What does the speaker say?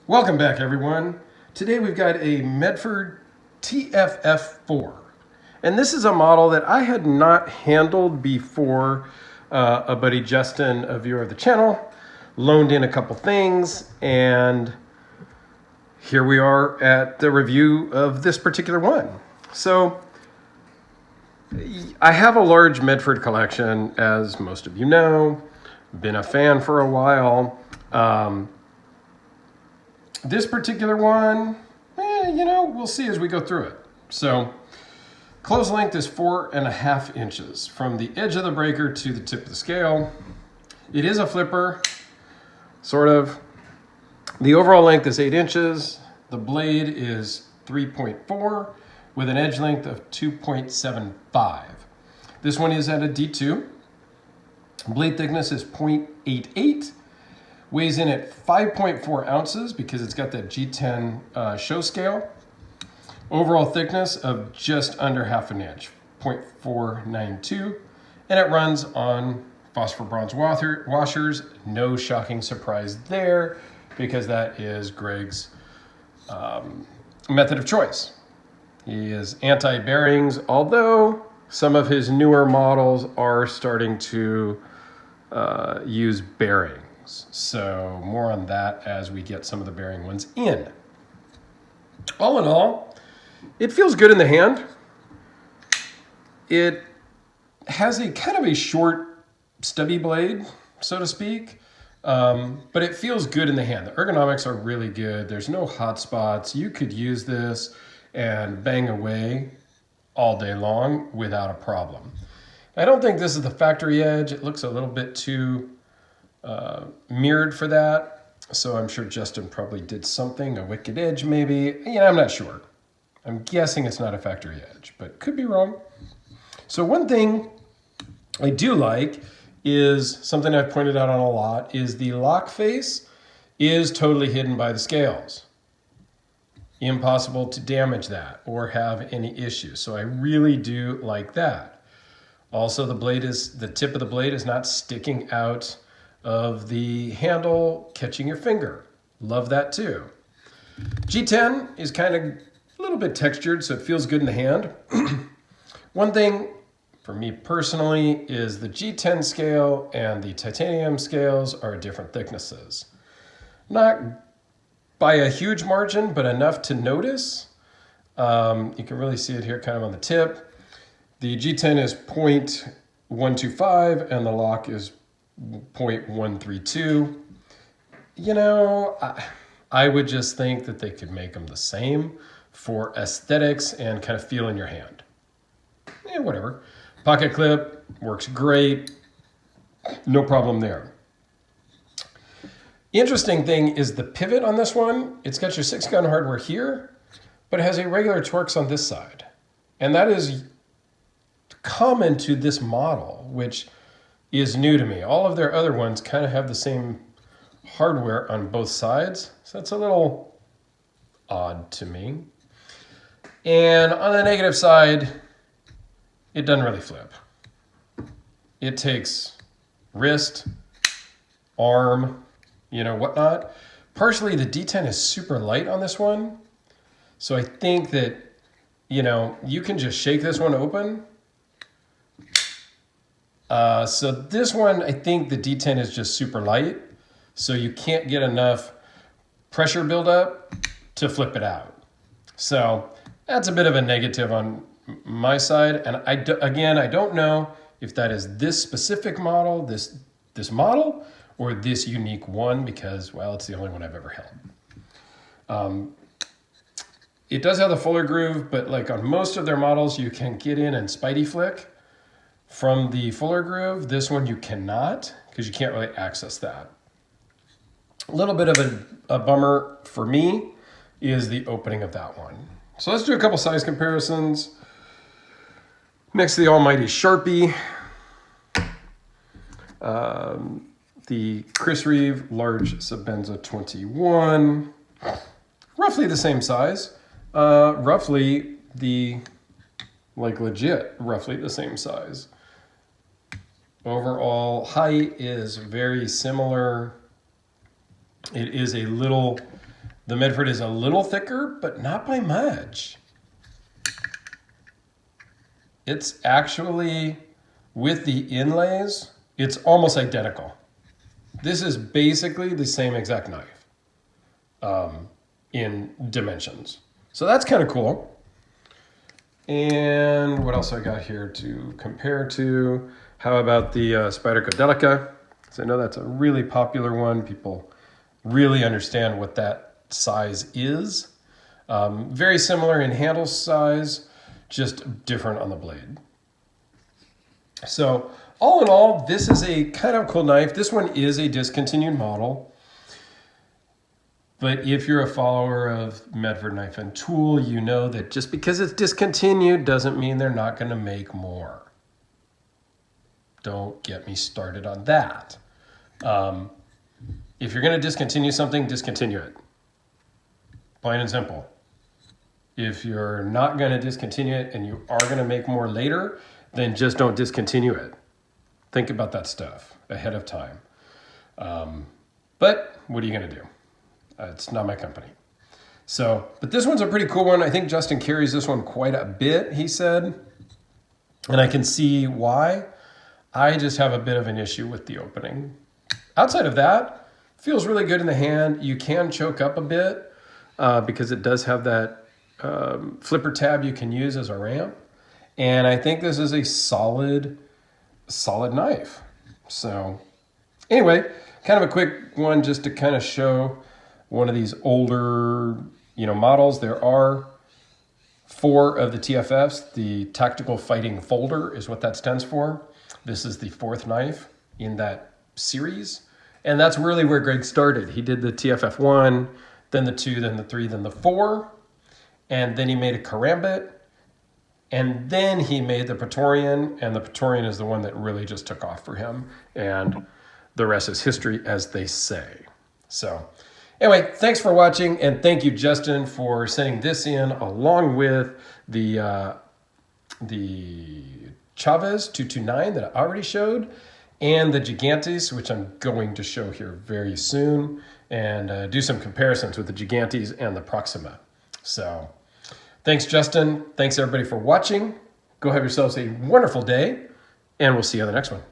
Welcome back, everyone. Today we've got a Medford TFF-4. And this is a model that I had not handled before. A buddy Justin, a viewer of the channel, loaned in a couple things, and here we are at the review of this particular one. So I have a large Medford collection, as most of you know. Been a fan for a while. This particular one, we'll see as we go through it. So, close length is 4.5 inches from the edge of the breaker to the tip of the scale. It is a flipper, sort of. The overall length is 8 inches. The blade is 3.4 with an edge length of 2.75. This one is at a D2. Blade thickness is 0.88. Weighs in at 5.4 ounces because it's got that G10 show scale. Overall thickness of just under half an inch, 0.492. And it runs on phosphor bronze washers. No shocking surprise there because that is Greg's method of choice. He is anti-bearings, although some of his newer models are starting to use bearings. So more on that as we get some of the bearing ones in. All in all, it feels good in the hand. It has a kind of a short, stubby blade, so to speak, but it feels good in the hand. The ergonomics are really good. There's no hot spots. You could use this and bang away all day long without a problem. I don't think this is the factory edge. It looks a little bit too mirrored for that. So I'm sure Justin probably did something, a wicked edge maybe. I'm not sure. I'm guessing it's not a factory edge, but could be wrong. So one thing I do like is something I've pointed out on a lot is the lock face is totally hidden by the scales. Impossible to damage that or have any issues. So I really do like that. Also, the tip of the blade is not sticking out of the handle, catching your finger. Love that too. G10 is kind of a little bit textured, so it feels good in the hand. One thing for me personally is the G10 scale and the titanium scales are different thicknesses. Not by a huge margin, but enough to notice. You can really see it here kind of on the tip. The G10 is 0.125 and the lock is 0.132. I would just think that they could make them the same for aesthetics and kind of feel in your hand. Whatever. Pocket clip works great. No problem there. Interesting thing is the pivot on this one. It's got your 6-gun hardware here, but it has a regular Torx on this side. And that is common to this model, which is new to me. All of their other ones kind of have the same hardware on both sides. So that's a little odd to me. And on the negative side, it doesn't really flip. It takes wrist, arm, whatnot. Partially, the D10 is super light on this one. So I think that, you can just shake this one open. So this one, I think the D10 is just super light. So you can't get enough pressure buildup to flip it out. So that's a bit of a negative on my side. And I don't know if that is this specific model, this model, or this unique one because, well, it's the only one I've ever held. It does have the fuller groove, but like on most of their models, you can get in and Spidey flick from the fuller groove. This one you cannot because you can't really access that. A little bit of a bummer for me is the opening of that one. So let's do a couple size comparisons. Next to the almighty Sharpie, the Chris Reeve large Sebenza 21, roughly the same size, roughly the same size. Overall height is very similar. It is a little The Medford is a little thicker, but not by much. It's actually, with the inlays, it's almost identical. This is basically the same exact knife in dimensions. So that's kind of cool. And what else I got here to compare to? How about the Spyderco Delica? So I know that's a really popular one. People really understand what that size is. Very similar in handle size, just different on the blade. So all in all, this is a kind of cool knife. This one is a discontinued model. But if you're a follower of Medford Knife and Tool, you know that just because it's discontinued doesn't mean they're not going to make more. Don't get me started on that. If you're going to discontinue something, discontinue it. Plain and simple. If you're not going to discontinue it and you are going to make more later, then just don't discontinue it. Think about that stuff ahead of time. But what are you going to do? It's not my company. So, but this one's a pretty cool one. I think Justin carries this one quite a bit, he said. And I can see why. I just have a bit of an issue with the opening. Outside of that, feels really good in the hand. You can choke up a bit because it does have that flipper tab you can use as a ramp. And I think this is a solid knife. So anyway, kind of a quick one just to kind of show one of these older, models. There are 4 of the TFFs. The Tactical Fighting Folder is what that stands for. This is the 4th knife in that series. And that's really where Greg started. He did the TFF-1, then the 2, then the 3, then the 4. And then he made a Karambit. And then he made the Praetorian. And the Praetorian is the one that really just took off for him. And the rest is history, as they say. So anyway, thanks for watching, and thank you, Justin, for sending this in along with the Chavez 229 that I already showed, and the Gigantes, which I'm going to show here very soon, and do some comparisons with the Gigantes and the Proxima. So thanks, Justin. Thanks, everybody, for watching. Go have yourselves a wonderful day, and we'll see you on the next one.